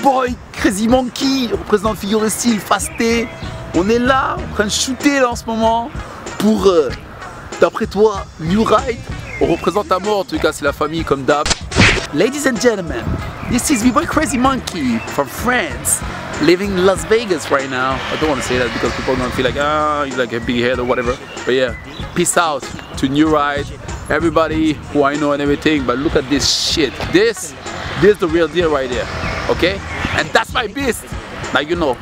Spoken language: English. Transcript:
boy Crazy Monkey, représente Figure de Style, Fasté. On est là, en train de shooter là en ce moment pour, d'après toi, New Ride. On représente à mort, en tout cas c'est la famille comme d'hab. Ladies and gentlemen, this is B-Boy Crazy Monkey from France, living in Las Vegas right now. I don't want to say that because people are going to feel like, ah, he's like a big head or whatever. But yeah, peace out to New Ride, everybody who I know and everything. But look at this shit. This is the real deal right here, okay? And that's my beast. Now you know.